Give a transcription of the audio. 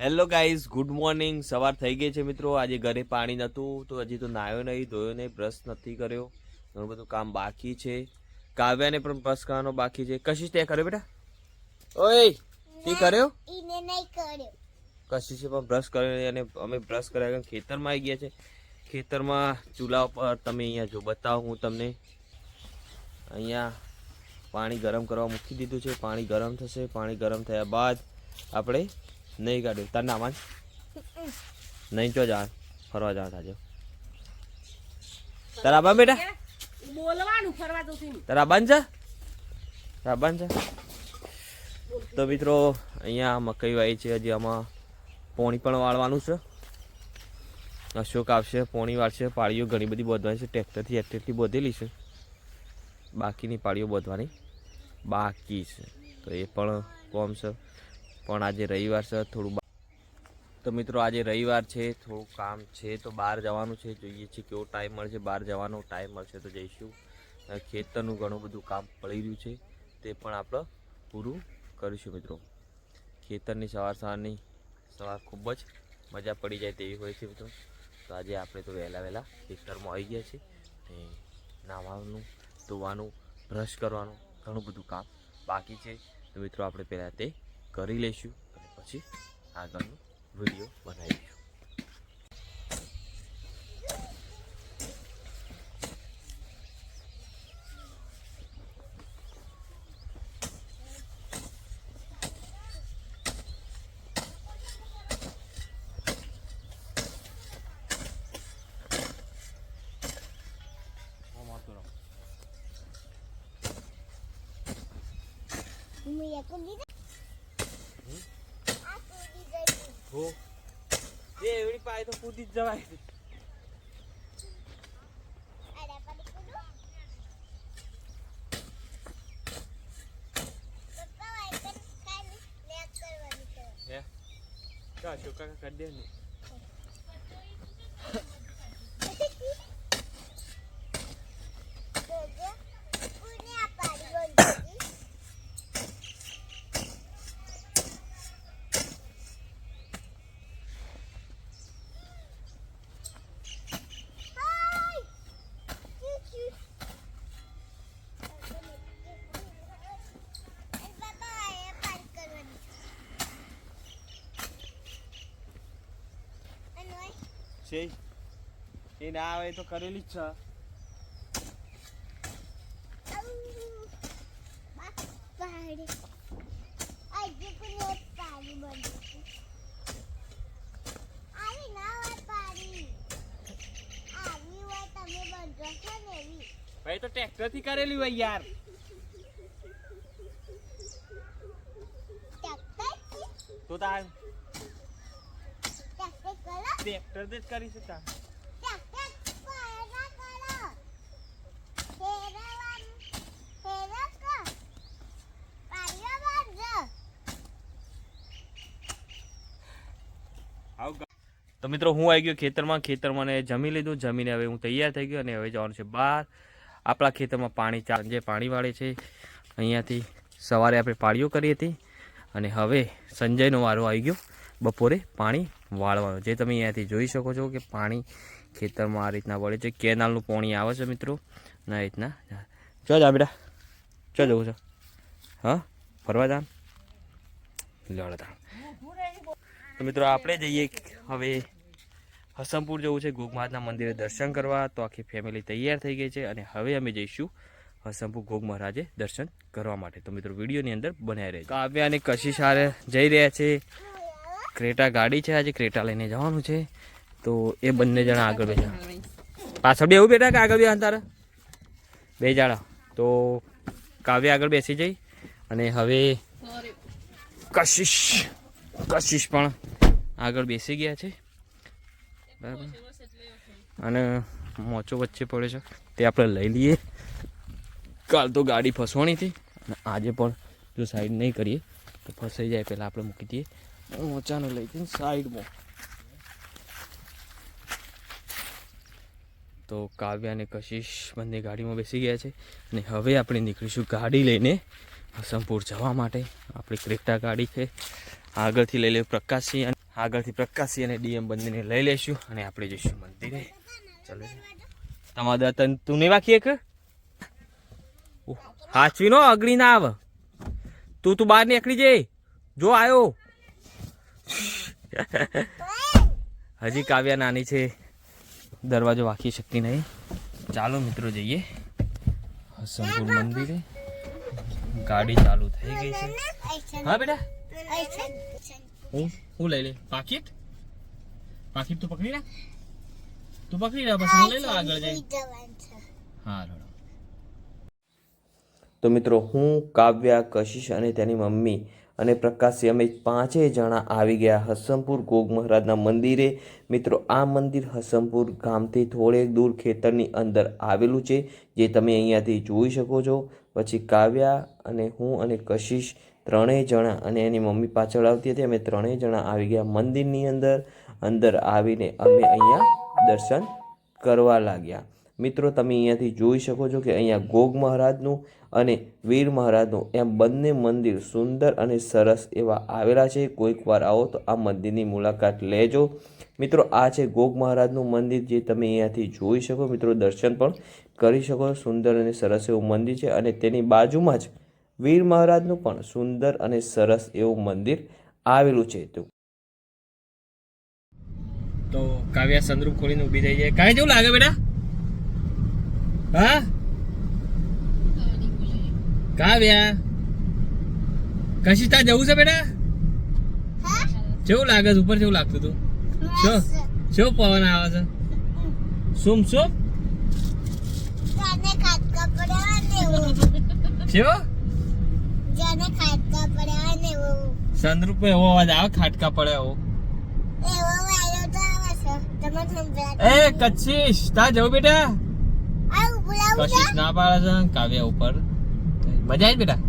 Hello guys, good morning. સવાર થઈ ગઈ છે મિત્રો. આજે ઘરે પાણી નહોતું તો હજી તો નાહ્યો નહીં, ધોયો નહીં, બ્રશ નથી કર્યો. ઘણું બધું કામ બાકી છે. કાવ્યાને પણ બ્રશ કરવાનો બાકી છે. કશિશ તે કર્યો બેટા? ઓય તે કર્યો? ઈને નહીં કર્યો. કશિશે પણ બ્રશ કર્યો અને અમે બ્રશ કર્યા ખેતરમાં આવી ગયા છે. ખેતરમાં ચૂલા ઉપર તમે અહીંયા જો બતાવો હું તમને. અહીંયા પાણી ગરમ કરવા મૂકી દીધું છે. પાણી ગરમ થશે. પાણી ગરમ થયા બાદ આપણે નહીં કાઢ્યું તાર નામાં નહીં ચો જા ફરવા જવા થાજો તારા બા બેટા બોલવાનું ફરવા તો તારા બાન છે તો મિત્રો અહીંયા મકઈ વાવી છે. હજી આમાં પોણી પણ વાળવાનું છે. અશોક આવશે, પોણી વાળશે. પાળીઓ ઘણી બધી બોધવાની છે. ટ્રેક્ટરથી એટલી બોધેલી છે. બાકીની પાળીઓ બોધવાની બાકી છે. તો એ પણ કોમ છે. પણ આજે રવિવાર છે થોડું. તો મિત્રો આજે રવિવાર છે, થોડું કામ છે તો બહાર જવાનું છે. જોઈએ છીએ કેવો ટાઈમ મળશે. બહાર જવાનો ટાઈમ મળશે તો જઈશું. ખેતરનું ઘણું બધું કામ પડી રહ્યું છે તે પણ આપણે પૂરું કરીશું મિત્રો. ખેતરની સવારની સવાર ખૂબ જ મજા પડી જાય તેવી હોય છે મિત્રો. તો આજે આપણે તો વહેલા ખેતરમાં આવી ગયા છીએ. અને નાહવાનું, ધોવાનું, બ્રશ કરવાનું ઘણું બધું કામ બાકી છે. તો મિત્રો આપણે પહેલાં તે કરી લઈશું અને પછી આગળનો વિડીયો બનાવીશું. હું એક લીધો. આ કૂદી ગઈ. હો એ એવડી પાય તો કૂદી જ જવાય. અરે પડી કૂદો. પપ્પા વાય પણ ખાલી લેક કરવાની છે. હે કા છોકરા કાઢ દે ને. કોને આ પાડી બોલતી? છે એ ના આવે તો કરેલી જ છે. ભાઈ તો ટ્રેક્ટર થી કરેલી હોય યાર. તો તાર ટ્રેક્ટર જ કરી છે તાર. તો મિત્રો હું આવી ગયો ખેતરમાં ને જમી લીધું. જમીને હવે હું તૈયાર થઈ ગયો અને હવે જવાનું છે બહાર. આપણા ખેતરમાં પાણી જે પાણી વાળે છે અહીંયાથી સવારે આપણે પાળીઓ કરી હતી અને હવે સંજયનો વારો આવી ગયો બપોરે પાણી વાળવાનો. જે તમે અહીંયાથી જોઈ શકો છો કે પાણી ખેતરમાં આ રીતના વળે છે. કેનાલનું પાણી આવે છે મિત્રો. ના રીતના ચો જા બેટા, ચો જવું છે? હા ફરવા જા લડતા. તો મિત્રો આપણે જઈએ હવે હસમપુર જવું છે ઘોઘ મંદિરે દર્શન કરવા. તો આખી ફેમિલી તૈયાર થઈ ગઈ છે અને હવે અમે જઈશું હસમપુર ઘોઘ મહારાજે દર્શન કરવા માટે. તો મિત્રો વિડીયોની અંદર બનાવી રહેજો. કાવ્યા અને કશિશ હારે જઈ રહ્યા છે. ક્રેટા ગાડી છે, આજે ક્રેટા લઈને જવાનું છે. તો એ બંને જણા આગળ બેસા. પાછળ બે એવું બેઠા કે આગળ બે તારા બે જણા. તો કાવ્યા આગળ બેસી જઈ અને હવે કશિશ પણ આગળ બેસી ગયા છે બરાબર. અને મોચો વચ્ચે પડે છે તે આપણે લઈ લઈએ. કાલ તો ગાડી ફસવાની હતી અને આજે પણ જો સાઈડ નહીં કરીએ તો ફસાઈ જાય. પહેલાં આપણે મૂકી દઈએ મોચાને લઈ જઈને સાઈડમાં. તો કાવ્યા અને કશિશ બંને ગાડીમાં બેસી ગયા છે અને હવે આપણે નીકળીશું ગાડી લઈને હસમપુર જવા માટે. આપણી ક્રેટા ગાડી છે. આગળથી લઈ લે પ્રકાશસિંહ. આગળથી પ્રકાશી અને ડીએમ બંનેને લઈ લેશું અને આપણે જઈશું મંદિરે. ચલો તમારા દાતન તું નહીં વાંખી એક હાચવી નો અગડી ના આવે. તું બહાર નીકળી જઈ. જો આવ્યો. હજી કાવ્યા નાની છે, દરવાજો વાંકી શકતી નહીં. ચાલો મિત્રો જઈએ હસનપુર મંદિરે. ગાડી ચાલુ થઈ ગઈ છે. હા બેટા હું લઈ લે પાકીટ. પાકીટ તું પકડી રાખ. તું પકડી રાખ પછી હું લઈ લો આગળ જઈ. હા તો મિત્રો હું કાવ્યા, કશિશ અને તેની મમ્મી અને પ્રકાશી અમે 5 જણા આવી ગયા હસનપુર ગોગ મહારાજના મંદિરે. મિત્રો આ મંદિર હસનપુર ગામથી થોડેક દૂર ખેતરની અંદર આવેલું છે, જે તમે અહીંયાથી જોઈ શકો છો. પછી કાવ્યા અને હું અને કશિશ 3 જણા અને એની મમ્મી પાછળ આવતી હતી. અમે 3 જણા આવી ગયા મંદિરની અંદર આવીને અમે અહીંયા દર્શન કરવા લાગ્યા. મિત્રો તમે અહીંયાથી જોઈ શકો છો કે અહીંયા ગોગ મહારાજનું અને વીર મહારાજનું એમ બંને મંદિર સુંદર અને સરસ એવા આવેલા છે. કોઈક વાર આવો તો આ મંદિરની મુલાકાત લેજો. મિત્રો આ છે ગોગ મહારાજનું મંદિર, જે તમે અહીંયાથી જોઈ શકો. મિત્રો દર્શન પણ કરી શકો. સુંદર અને સરસ એવું મંદિર છે અને તેની બાજુમાં જ વીર મહારાજનું પણ સુંદર અને સરસ એવું મંદિર આવેલું છે. તો કાવ્યા સંદરૂપ ખોલીને ઊભી થઈ જાય. કાંઈ જેવું લાગે બેટા? હા કાવ્યા, કશિતા જવું છે બેટા? કેવું લાગે છે? ઉપર કેવું લાગતું તું? શું પવન આવે છે? શું શું જાને ખાટકા પડ્યા ને એવું. કેવો જાને ખાટકા પડ્યા ને એવું. સંદરૂપ એવો અવાજ આવે ખાટકા પડે એવો. એવો વાયરો તો આવે છે. તમે સંભળાતો એ કશિશ તા જવું બેટા? આવું બોલાવું કશિશ ના પાડે છે. કાવ્યા ઉપર મજા આવી બેટા?